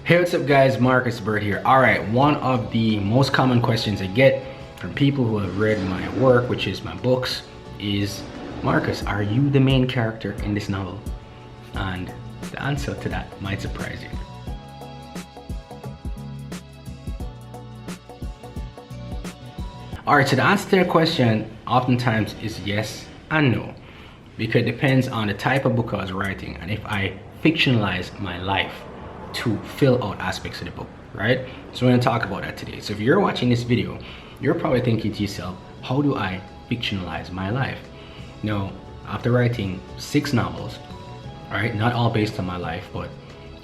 Hey, what's up guys, Marcus Bird here. Alright, one of the most common questions I get from people who have read my work, which is my books, is, Marcus, are you the main character in this novel? And the answer to that might surprise you. Alright, so the answer to that question oftentimes is yes and no, because it depends on the type of book I was writing and if I fictionalize my life to fill out aspects of the book, right? So we're going to talk about that today. So if you're watching this video, you're probably thinking to yourself, how do I fictionalize my life? Now, after writing 6 novels, right, not all based on my life, but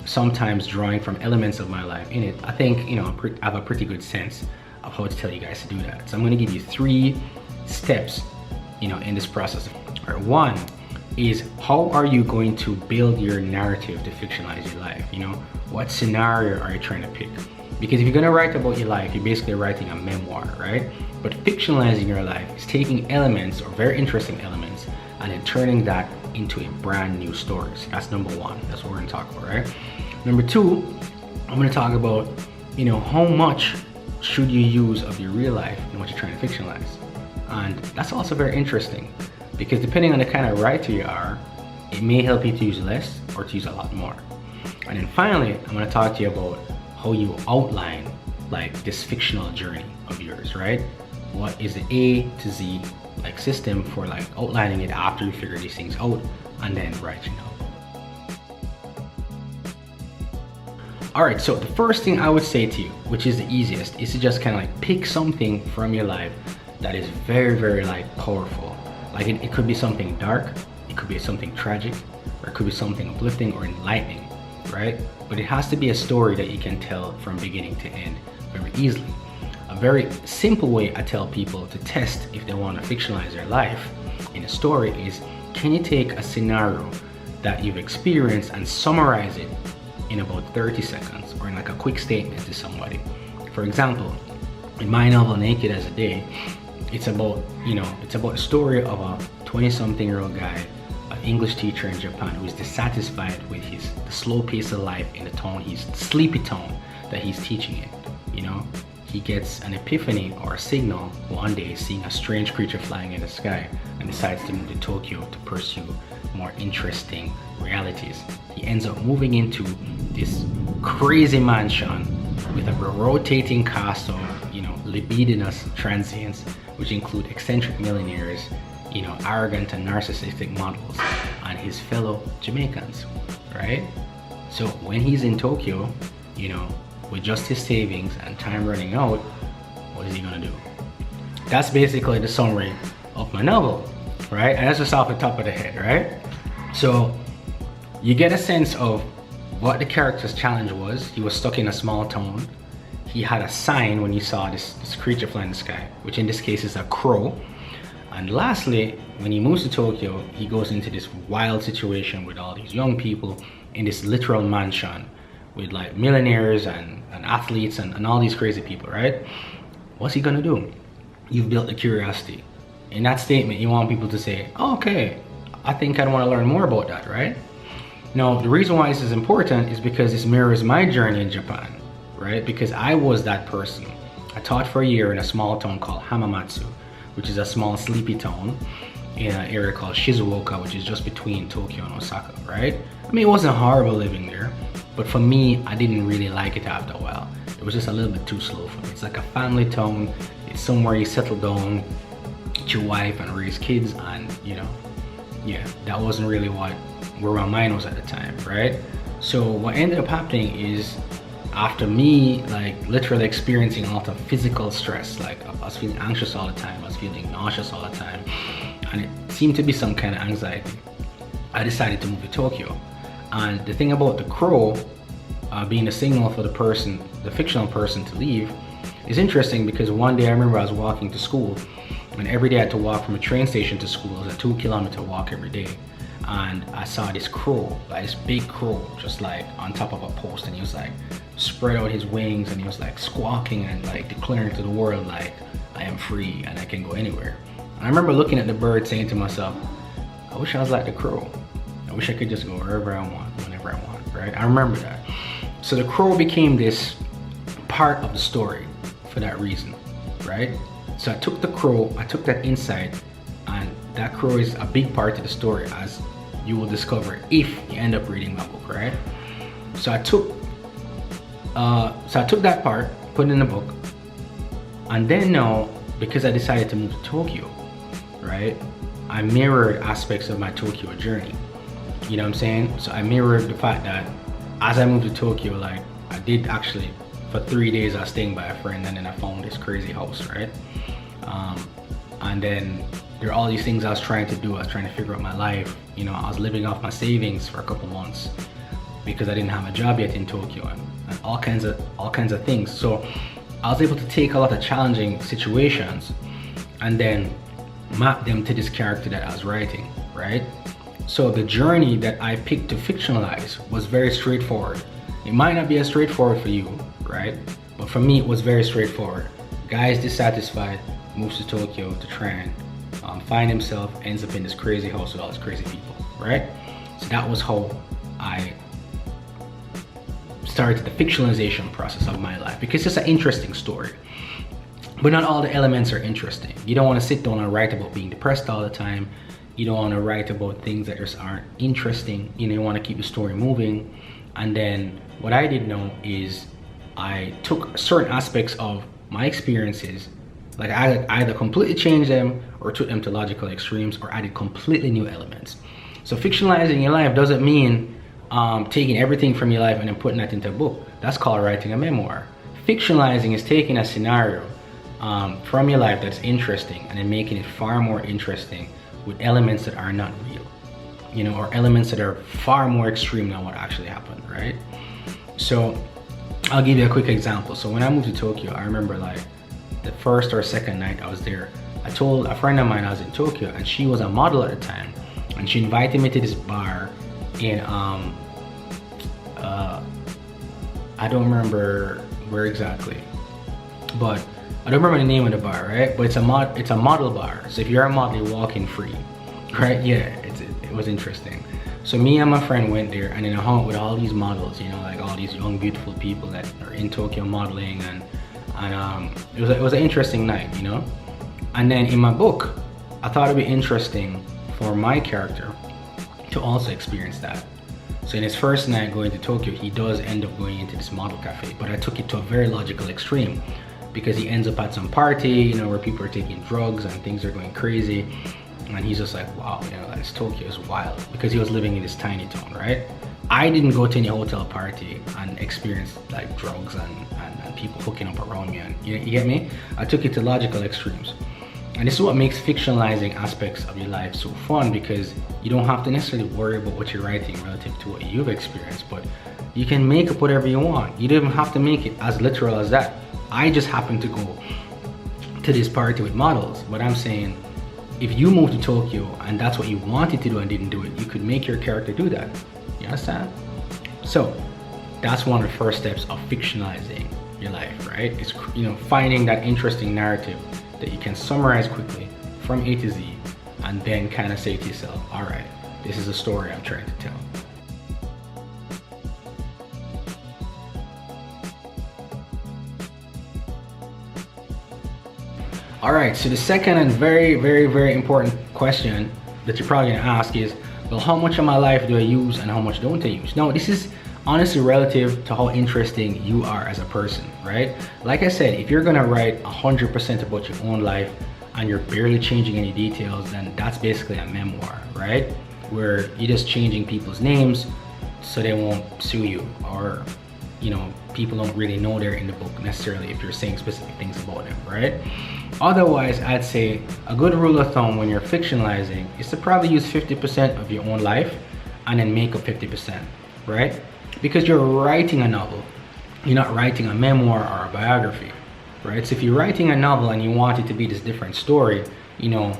sometimes drawing from elements of my life in it, I think, I have a pretty good sense of how to tell you guys to do that. So I'm going to give you 3 steps, in this process. All right, 1 is, how are you going to build your narrative to fictionalize your life? What scenario are you trying to pick? Because if you're going to write about your life, you're basically writing a memoir, right? But fictionalizing your life is taking elements, or very interesting elements, and then turning that into a brand new story. So that's number 1. That's what we're going to talk about, right? Number 2, I'm going to talk about, how much should you use of your real life in what you're trying to fictionalize? And that's also very interesting, because depending on the kind of writer you are, it may help you to use less or to use a lot more. And then finally, I'm going to talk to you about how you outline this fictional journey of yours, right? What is the A to Z system for outlining it after you figure these things out and then writing out. Alright, so the first thing I would say to you, which is the easiest, is to just kind of pick something from your life that is very, very powerful. It could be something dark, it could be something tragic, or it could be something uplifting or enlightening, right? But it has to be a story that you can tell from beginning to end very easily. A very simple way I tell people to test if they want to fictionalize their life in a story is, can you take a scenario that you've experienced and summarize it in about 30 seconds or in a quick statement to somebody? For example, in my novel Naked as a Day, it's about a story of a 20-something-year-old guy, an English teacher in Japan, who is dissatisfied with the slow pace of life in the town, the sleepy town that he's teaching in. He gets an epiphany or a signal one day, seeing a strange creature flying in the sky, and decides to move to Tokyo to pursue more interesting realities. He ends up moving into this crazy mansion with a rotating cast of libidinous transients, which include eccentric millionaires, arrogant and narcissistic models, and his fellow Jamaicans, right? So when he's in Tokyo, with just his savings and time running out, what is he gonna do? That's basically the summary of my novel, right? And that's just off the top of the head, right? So you get a sense of what the character's challenge was. He was stuck in a small town. He had a sign when he saw this creature fly in the sky, which in this case is a crow. And lastly, when he moves to Tokyo, he goes into this wild situation with all these young people in this literal mansion with millionaires and athletes and all these crazy people, right? What's he gonna do? You've built the curiosity. In that statement, you want people to say, oh, okay, I think I want to learn more about that, right? Now, the reason why this is important is because this mirrors my journey in Japan, right? Because I was that person. I taught for a year in a small town called Hamamatsu, which is a small sleepy town in an area called Shizuoka, which is just between Tokyo and Osaka, right? I mean, it wasn't horrible living there, but for me, I didn't really like it after a while. It was just a little bit too slow for me. It's like a family town. It's somewhere you settle down, get your wife and raise kids, and yeah, that wasn't really where my mind was at the time, right? So what ended up happening is, after me literally experiencing a lot of physical stress, I was feeling anxious all the time, I was feeling nauseous all the time, and it seemed to be some kind of anxiety, I decided to move to Tokyo. And the thing about the crow being a signal for the fictional person to leave is interesting, because one day I remember I was walking to school, and every day I had to walk from a train station to school. It was a 2-kilometer walk every day. And I saw this crow, this big crow, just on top of a post, and he was spread out his wings, and he was squawking and declaring to the world I am free and I can go anywhere. And I remember looking at the bird, saying to myself, I wish I was like the crow. I wish I could just go wherever I want, whenever I want, right? I remember that. So the crow became this part of the story for that reason, right? So I took the crow, I took that insight, and that crow is a big part of the story, as you will discover if you end up reading my book, right? So I took that part, put it in the book, and then now, because I decided to move to Tokyo, right, I mirrored aspects of my Tokyo journey. You know what I'm saying? So I mirrored the fact that as I moved to Tokyo, like I did actually, for 3 days I was staying by a friend, and then I found this crazy house, right? And then there are all these things I was trying to do. I was trying to figure out my life. You know, I was living off my savings for a couple months because I didn't have a job yet in Tokyo, and all kinds of things. So I was able to take a lot of challenging situations and then map them to this character that I was writing, right? So the journey that I picked to fictionalize was very straightforward. It might not be as straightforward for you, right? But for me, it was very straightforward. Guy is dissatisfied, moves to Tokyo to try and find himself, ends up in this crazy house with all these crazy people, right? So that was how I started the fictionalization process of my life, because it's an interesting story. But not all the elements are interesting. You don't want to sit down and write about being depressed all the time. You don't want to write about things that just aren't interesting. You know, you want to keep the story moving. And then what I did know is I took certain aspects of my experiences, like I either completely changed them or took them to logical extremes or added completely new elements. So fictionalizing your life doesn't mean taking everything from your life and then putting that into a book. That's called writing a memoir. Fictionalizing is taking a scenario from your life that's interesting and then making it far more interesting with elements that are not real, you know, or elements that are far more extreme than what actually happened, right? So I'll give you a quick example. So when I moved to Tokyo, I remember like the first or second night I was there, I told a friend of mine I was in Tokyo, and she was a model at the time, and she invited me to this bar in I don't remember where exactly, but I don't remember the name of the bar, right? But it's a model bar. So if you're a model, you're walking free, right? Yeah, it was interesting. So me and my friend went there, and then I hung out with all these models, you know, like all these young, beautiful people that are in Tokyo modeling, and it was an interesting night, you know. And then in my book, I thought it'd be interesting for my character to also experience that. So in his first night going to Tokyo, he does end up going into this model cafe, but I took it to a very logical extreme, because he ends up at some party, you know, where people are taking drugs and things are going crazy. And he's just like, wow, you know, this Tokyo is wild, because he was living in this tiny town, right? I didn't go to any hotel party and experience like drugs and people hooking up around me, and you get me? I took it to logical extremes. And this is what makes fictionalizing aspects of your life so fun, because you don't have to necessarily worry about what you're writing relative to what you've experienced, but you can make up whatever you want. You don't even have to make it as literal as that. I just happened to go to this party with models, but I'm saying if you moved to Tokyo and that's what you wanted to do and didn't do it, you could make your character do that. You understand? So that's one of the first steps of fictionalizing your life, right? It's, you know, finding that interesting narrative that you can summarize quickly from A to Z, and then kind of say to yourself, all right, this is a story I'm trying to tell. All right, so the second and very, very, very important question that you're probably gonna ask is, well, how much of my life do I use and how much don't I use? Now, this is honestly relative to how interesting you are as a person, right? Like I said, if you're gonna write 100% about your own life and you're barely changing any details, then that's basically a memoir, right? Where you're just changing people's names so they won't sue you, or, you know, people don't really know they're in the book necessarily if you're saying specific things about them, right? Otherwise, I'd say a good rule of thumb when you're fictionalizing is to probably use 50% of your own life and then make up 50%, right? Because you're writing a novel, you're not writing a memoir or a biography, right? So if you're writing a novel and you want it to be this different story, you know,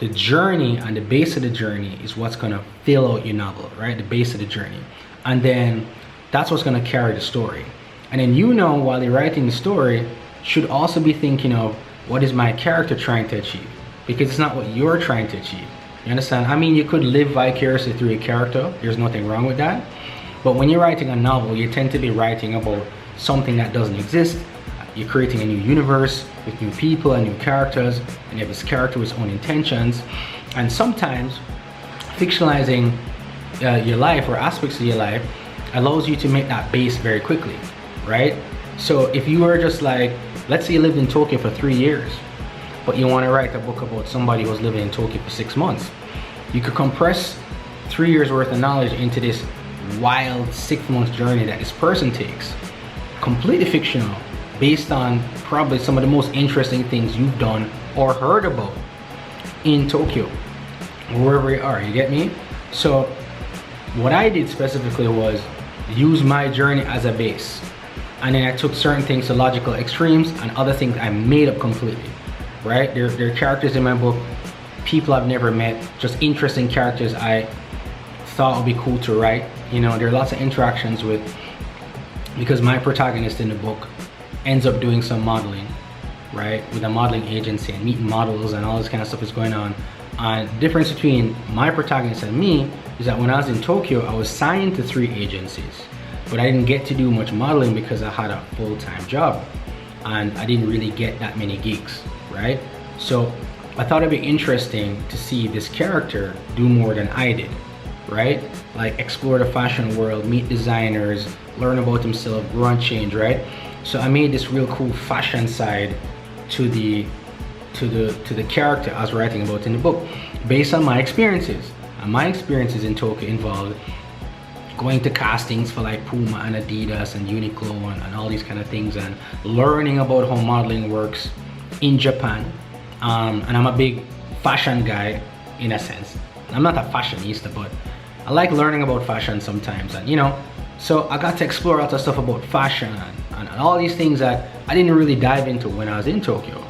the journey and the base of the journey is what's gonna fill out your novel, right? The base of the journey. And then that's what's gonna carry the story. And then, you know, while you're writing the story, should also be thinking of, what is my character trying to achieve? Because it's not what you're trying to achieve. You understand? I mean, you could live vicariously through a character. There's nothing wrong with that. But when you're writing a novel, you tend to be writing about something that doesn't exist. You're creating a new universe with new people and new characters, and you have this character with his own intentions. And sometimes fictionalizing your life or aspects of your life allows you to make that base very quickly, right? So if you were just like, let's say you lived in Tokyo for 3 years, but you want to write a book about somebody who's living in Tokyo for 6 months, you could compress 3 years worth of knowledge into this wild 6-month journey that this person takes, completely fictional, based on probably some of the most interesting things you've done or heard about in Tokyo, wherever you are, you get me? So what I did specifically was use my journey as a base, and then I took certain things to logical extremes and other things I made up completely, right? There are characters in my book, people I've never met, just interesting characters I thought would be cool to write. You know, there are lots of interactions with, because my protagonist in the book ends up doing some modeling, right, with a modeling agency and meeting models and all this kind of stuff is going on. And the difference between my protagonist and me is that when I was in Tokyo, I was signed to 3 agencies, but I didn't get to do much modeling because I had a full-time job and I didn't really get that many gigs, right? So I thought it'd be interesting to see this character do more than I did, right? Like explore the fashion world, meet designers, learn about himself, grow and change, right? So I made this real cool fashion side to the character I was writing about in the book, based on my experiences. And my experiences in Tokyo involved going to castings for like Puma and Adidas and Uniqlo and all these kind of things, and learning about how modeling works in Japan. And I'm a big fashion guy in a sense. I'm not a fashionista, but I like learning about fashion sometimes, and you know, so I got to explore a lot of stuff about fashion and all these things that I didn't really dive into when I was in Tokyo.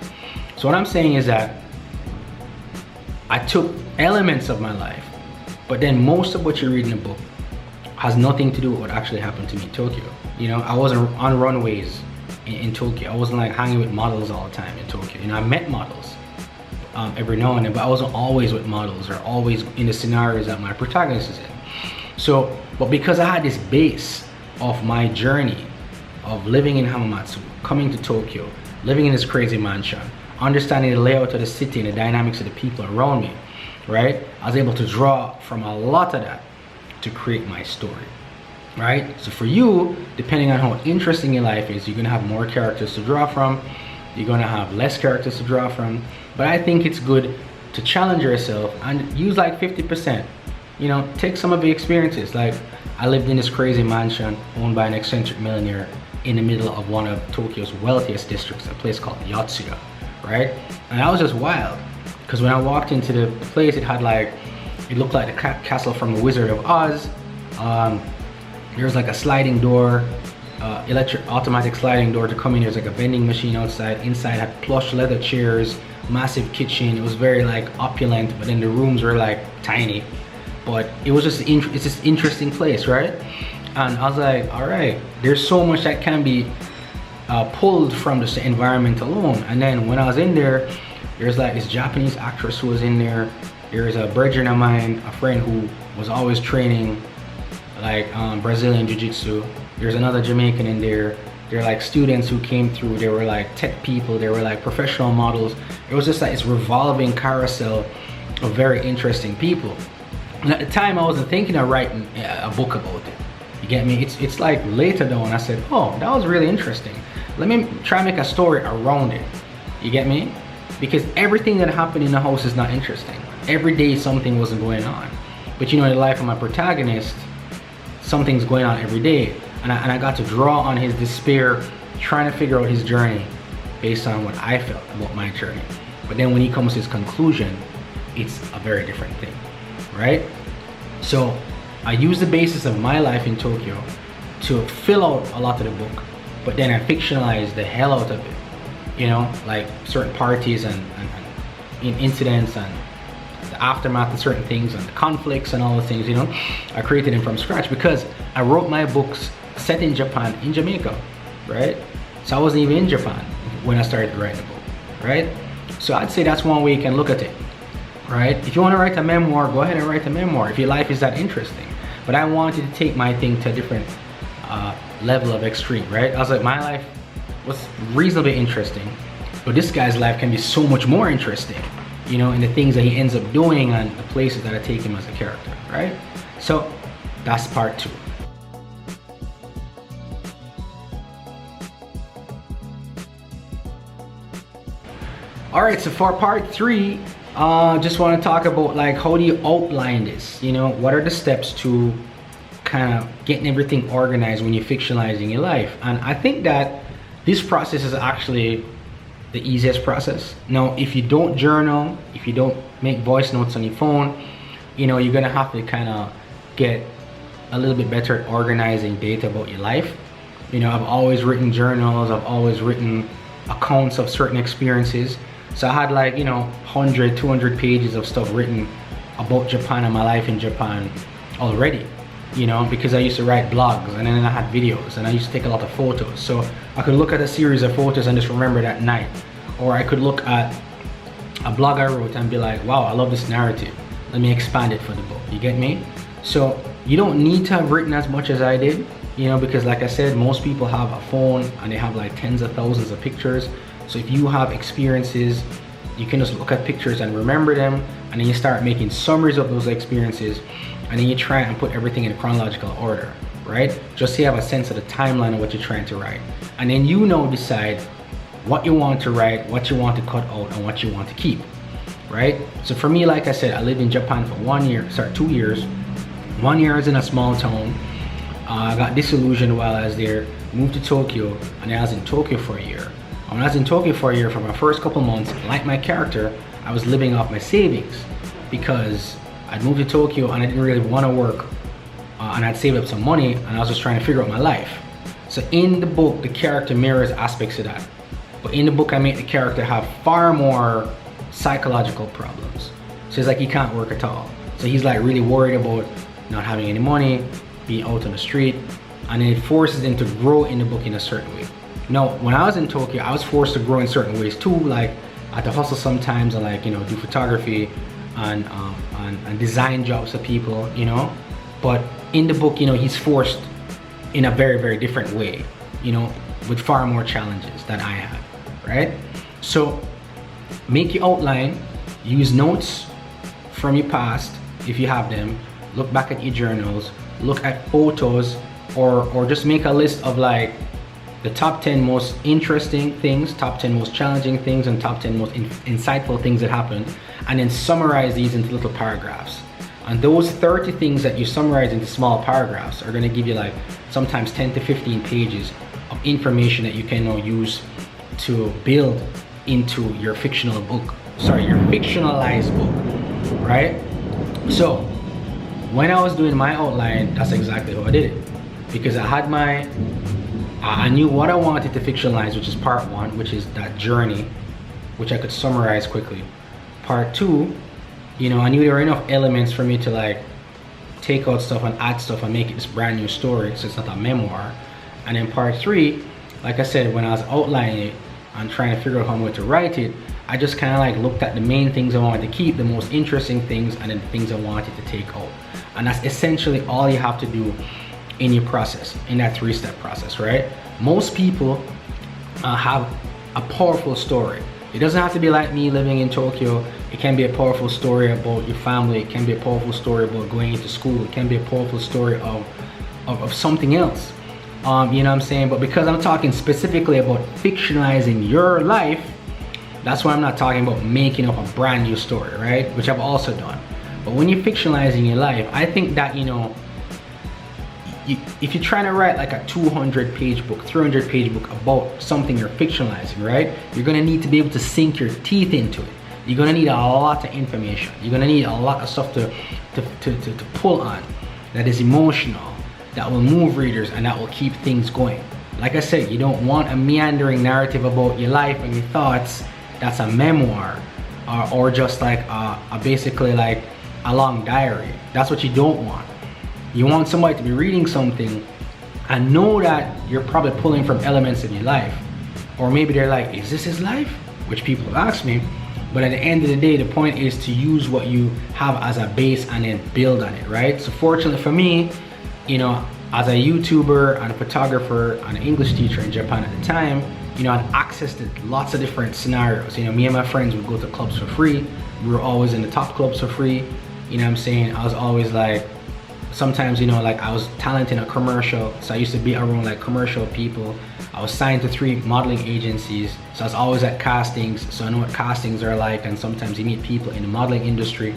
So what I'm saying is that I took elements of my life, but then most of what you read in the book has nothing to do with what actually happened to me in Tokyo. You know, I wasn't on runways in Tokyo. I wasn't like hanging with models all the time in Tokyo. You know, I met models every now and then, but I wasn't always with models or always in the scenarios that my protagonist is in. So, but because I had this base of my journey of living in Hamamatsu, coming to Tokyo, living in this crazy mansion, understanding the layout of the city and the dynamics of the people around me, right? I was able to draw from a lot of that to create my story, right? So for you, depending on how interesting your life is, you're gonna have more characters to draw from, you're gonna have less characters to draw from, but I think it's good to challenge yourself and use like 50%. You know, take some of the experiences. Like, I lived in this crazy mansion owned by an eccentric millionaire in the middle of one of Tokyo's wealthiest districts, a place called Yotsuya, right? And that was just wild, because when I walked into the place, it had like, it looked like the castle from the Wizard of Oz. There was like a sliding door, electric automatic sliding door to come in. There's like a vending machine outside. Inside had plush leather chairs, massive kitchen. It was very like opulent, but then the rooms were like tiny. But it was just it's this interesting place, right? And I was like, all right, there's so much that can be pulled from this environment alone. And then when I was in there, there's like this Japanese actress who was in there. There's a brethren of mine, a friend who was always training like Brazilian Jiu-Jitsu. There's another Jamaican in there. They're like students who came through. They were like tech people. They were like professional models. It was just like this revolving carousel of very interesting people. And at the time, I wasn't thinking of writing a book about it. You get me? It's like later though, and I said, oh, that was really interesting. Let me try and make a story around it. You get me? Because everything that happened in the house is not interesting. Every day something wasn't going on. But you know, in the life of my protagonist, something's going on every day. And I got to draw on his despair, trying to figure out his journey based on what I felt about my journey. But then when he comes to his conclusion, it's a very different thing, right? So I use the basis of my life in Tokyo to fill out a lot of the book, but then I fictionalize the hell out of it. You know, like certain parties and incidents and the aftermath of certain things and the conflicts and all the things, you know. I created them from scratch because I wrote my books set in Japan, in Jamaica, right? So I wasn't even in Japan when I started writing the book, right? So I'd say that's one way you can look at it, right? If you want to write a memoir, go ahead and write a memoir if your life is that interesting. but I wanted to take my thing to a different level of extreme, right? I was like, my life was reasonably interesting, but this guy's life can be so much more interesting, you know, and the things that he ends up doing and the places that I take him as a character, right? So that's part 2. All right, so for part 3, just want to talk about like, how do you outline this? You know, what are the steps to kind of getting everything organized when you're fictionalizing your life? And I think that this process is actually the easiest process. Now, if you don't journal, if you don't make voice notes on your phone, you know, you're gonna have to kind of get a little bit better at organizing data about your life. You know, I've always written journals, I've always written accounts of certain experiences. So I had like, you know, 100, 200 pages of stuff written about Japan and my life in Japan already, you know, because I used to write blogs, and then I had videos, and I used to take a lot of photos. So I could look at a series of photos and just remember that night. Or I could look at a blog I wrote and be like, wow, I love this narrative. Let me expand it for the book. You get me? So you don't need to have written as much as I did, you know, because like I said, most people have a phone and they have like tens of thousands of pictures. So if you have experiences, you can just look at pictures and remember them, and then you start making summaries of those experiences, and then you try and put everything in chronological order, right? Just so you have a sense of the timeline of what you're trying to write. And then you know, decide what you want to write, what you want to cut out, and what you want to keep, right? So for me, like I said, I lived in Japan for 2 years. 1 year I was in a small town. I got disillusioned while I was there, moved to Tokyo, and I was in Tokyo for a year. When I was in Tokyo for a year, for my first couple months, like my character, I was living off my savings because I'd moved to Tokyo and I didn't really want to work, and I'd saved up some money, and I was just trying to figure out my life. So in the book, the character mirrors aspects of that. But in the book, I make the character have far more psychological problems. So it's like he can't work at all. So he's like really worried about not having any money, being out on the street, and then it forces him to grow in the book in a certain way. Now, when I was in Tokyo, I was forced to grow in certain ways too. Like I had to hustle sometimes and like, you know, do photography and design jobs for people, you know. But in the book, you know, he's forced in a very, very different way, you know, with far more challenges than I had, right? So make your outline, use notes from your past if you have them, look back at your journals, look at photos, or just make a list of like the top 10 most interesting things, top 10 most challenging things, and top 10 most insightful things that happened, and then summarize these into little paragraphs. And those 30 things that you summarize into small paragraphs are gonna give you like sometimes 10 to 15 pages of information that you can now use to build into your fictional book, your fictionalized book, right? So when I was doing my outline, that's exactly how I did it. Because I knew what I wanted to fictionalize, which is part 1, which is that journey, which I could summarize quickly. Part 2, you know, I knew there were enough elements for me to like take out stuff and add stuff and make it this brand new story, so it's not a memoir. And then part 3, like I said, when I was outlining it and trying to figure out how I'm going to write it, I just kind of like looked at the main things I wanted to keep, the most interesting things, and then the things I wanted to take out. And that's essentially all you have to do in your process, in that 3-step process, right? Most people have a powerful story. It doesn't have to be like me living in Tokyo. It can be a powerful story about your family. It can be a powerful story about going into school. It can be a powerful story of something else. You know what I'm saying? But because I'm talking specifically about fictionalizing your life, that's why I'm not talking about making up a brand new story, right? Which I've also done. But when you're fictionalizing your life, I think that, you know, if you're trying to write like a 200-page book, 300-page book about something you're fictionalizing, right? You're gonna need to be able to sink your teeth into it. You're gonna need a lot of information. You're gonna need a lot of stuff to pull on that is emotional, that will move readers, and that will keep things going. Like I said, you don't want a meandering narrative about your life and your thoughts that's a memoir, or just like basically like a long diary. That's what you don't want. You want somebody to be reading something and know that you're probably pulling from elements of your life. Or maybe they're like, is this his life? Which people have asked me. But at the end of the day, the point is to use what you have as a base and then build on it, right? So fortunately for me, you know, as a YouTuber and a photographer and an English teacher in Japan at the time, you know, I had access to lots of different scenarios. You know, me and my friends would go to clubs for free. We were always in the top clubs for free. You know what I'm saying? I was always like, sometimes, you know, like I was talented in a commercial, so I used to be around like commercial people. I was signed to 3 modeling agencies, so I was always at castings, so I know what castings are like, and sometimes you meet people in the modeling industry.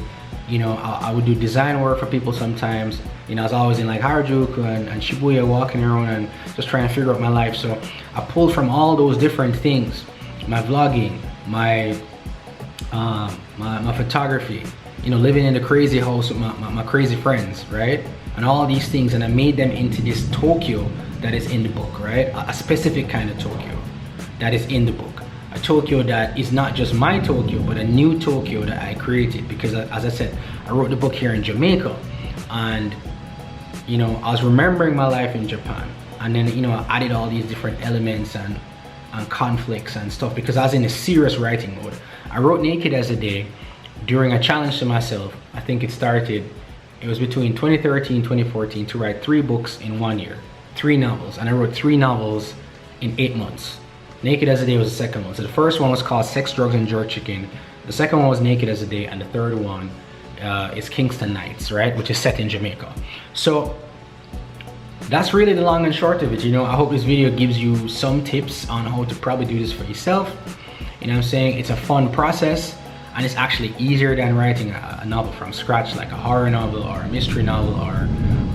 You know, I would do design work for people sometimes. You know, I was always in like Harajuku and Shibuya, walking around and just trying to figure out my life. So I pulled from all those different things, my vlogging, my photography, you know, living in the crazy house with my crazy friends, right? And all these things, and I made them into this Tokyo that is in the book, right? A specific kind of Tokyo that is in the book. A Tokyo that is not just my Tokyo, but a new Tokyo that I created, because as I said, I wrote the book here in Jamaica, and you know, I was remembering my life in Japan, and then, you know, I added all these different elements and conflicts and stuff, because I was in a serious writing mode. I wrote Naked as a Day during a challenge to myself. I think it was between 2013 and 2014 to write 3 books in 1 year, 3 novels, and I wrote 3 novels in 8 months. Naked as a Day was the second one. So the first one was called Sex, Drugs, and Jerk Chicken. The second one was Naked as a Day, and the third one is Kingston Nights, right, which is set in Jamaica. So that's really the long and short of it. You know, I hope this video gives you some tips on how to probably do this for yourself. You know what I'm saying? It's a fun process, and it's actually easier than writing a novel from scratch, like a horror novel or a mystery novel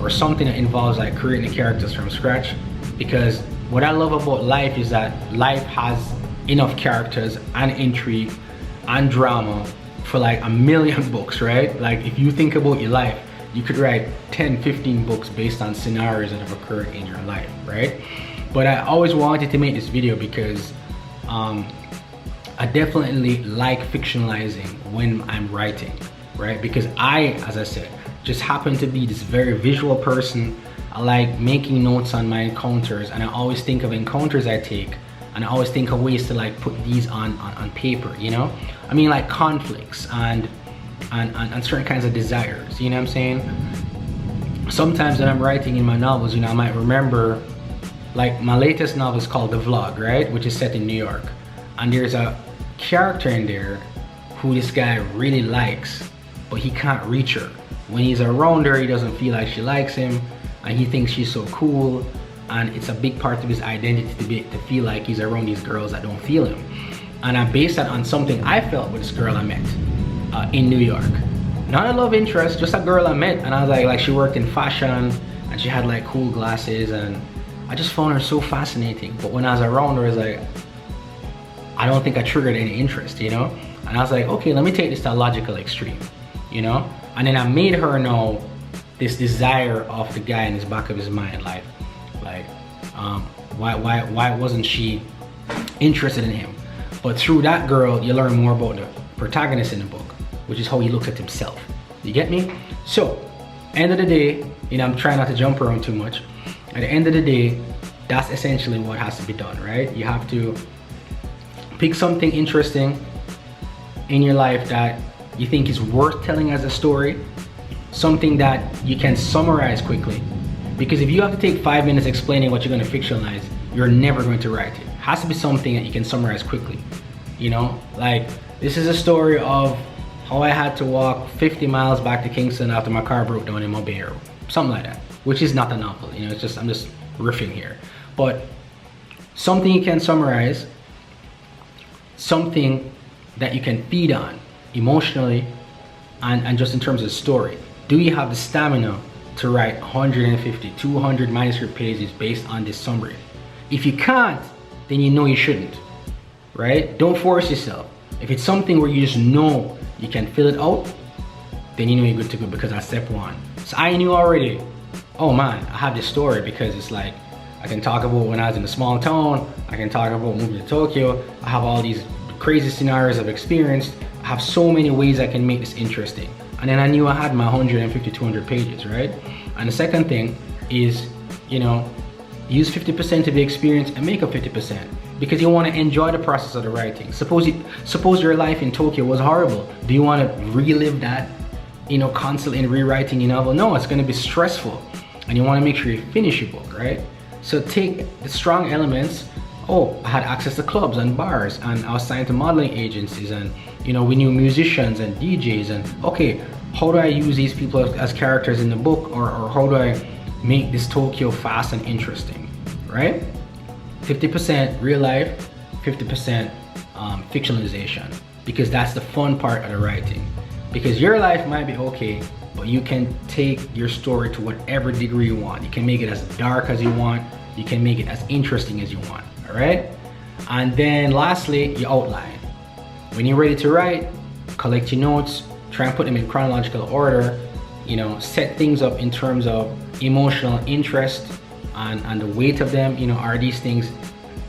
or something that involves like creating the characters from scratch. Because what I love about life is that life has enough characters and intrigue and drama for like a million books, right? Like if you think about your life, you could write 10, 15 books based on scenarios that have occurred in your life, right? But I always wanted to make this video because I definitely like fictionalizing when I'm writing, right? Because I, as I said, just happen to be this very visual person. I like making notes on my encounters, and I always think of encounters I take, and I always think of ways to like put these on paper, you know? I mean, like conflicts and certain kinds of desires, you know what I'm saying? Sometimes when I'm writing in my novels, you know, I might remember, like my latest novel is called The Vlog, right? Which is set in New York. And there's a character in there who this guy really likes, but he can't reach her. When he's around her, he doesn't feel like she likes him, and he thinks she's so cool, and it's a big part of his identity to feel like he's around these girls that don't feel him. And I based that on something I felt with this girl I met in New York. Not a love interest, just a girl I met, and I was like she worked in fashion, and she had like cool glasses, and I just found her so fascinating. But when I was around her, it's like, I don't think I triggered any interest, you know? And I was like, okay, let me take this to a logical extreme, you know? And then I made her know this desire of the guy in the back of his mind, like why wasn't she interested in him? But through that girl, you learn more about the protagonist in the book, which is how he looks at himself. You get me? So, end of the day, you know, I'm trying not to jump around too much. At the end of the day, that's essentially what has to be done, right? You have to pick something interesting in your life that you think is worth telling as a story, something that you can summarize quickly. Because if you have to take 5 minutes explaining what you're going to fictionalize, you're never going to write it. It has to be something that you can summarize quickly. You know, like this is a story of how I had to walk 50 miles back to Kingston after my car broke down in Mobile, something like that, which is not a novel. You know, it's just, I'm just riffing here. But something you can summarize, something that you can feed on emotionally and just in terms of story. Do you have the stamina to write 150, 200 manuscript pages based on this summary? If you can't, then you know you shouldn't, right? Don't force yourself. If it's something where you just know you can fill it out, then you know you're good to go, because that's step 1. So I knew already, oh man, I have this story, because it's like, I can talk about when I was in a small town, I can talk about moving to Tokyo, I have all these crazy scenarios I've experienced, I have so many ways I can make this interesting. And then I knew I had my 150, 200 pages, right? And the second thing is, you know, use 50% of the experience and make up 50%. because you want to enjoy the process of the writing. Suppose your life in Tokyo was horrible. Do you want to relive that, you know, constantly rewriting your novel? No, it's going to be stressful, and you want to make sure you finish your book, right? So take the strong elements. Oh, I had access to clubs and bars, and I was signed to modeling agencies, and you know, we knew musicians and DJs, and okay, how do I use these people as characters in the book, or how do I make this Tokyo fast and interesting, right? 50% real life, 50% fictionalization, because that's the fun part of the writing. Because your life might be okay, but you can take your story to whatever degree you want. You can make it as dark as you want. You can make it as interesting as you want, all right? And then lastly, you outline. When you're ready to write, collect your notes, try and put them in chronological order, you know, set things up in terms of emotional interest and the weight of them. You know,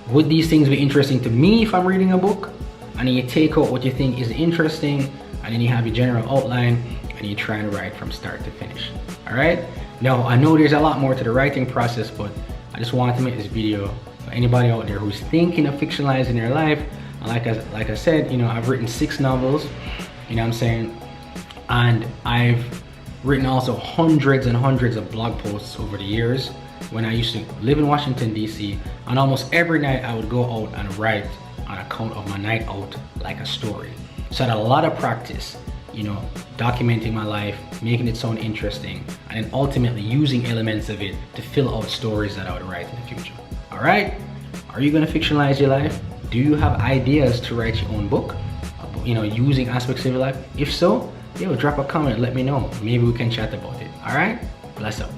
would these things be interesting to me if I'm reading a book? And then you take out what you think is interesting, and then you have your general outline, and you try and write from start to finish. All right? Now, I know there's a lot more to the writing process, but I just wanted to make this video for anybody out there who's thinking of fictionalizing their life. And like I said, you know, I've written 6 novels, you know what I'm saying? And I've written also hundreds and hundreds of blog posts over the years when I used to live in Washington, DC, and almost every night I would go out and write on account of my night out like a story. So I had a lot of practice, you know, documenting my life, making it sound interesting, and then ultimately using elements of it to fill out stories that I would write in the future. All right? Are you gonna fictionalize your life? Do you have ideas to write your own book, you know, using aspects of your life? If so, yo, drop a comment, let me know. Maybe we can chat about it. All right? Bless up.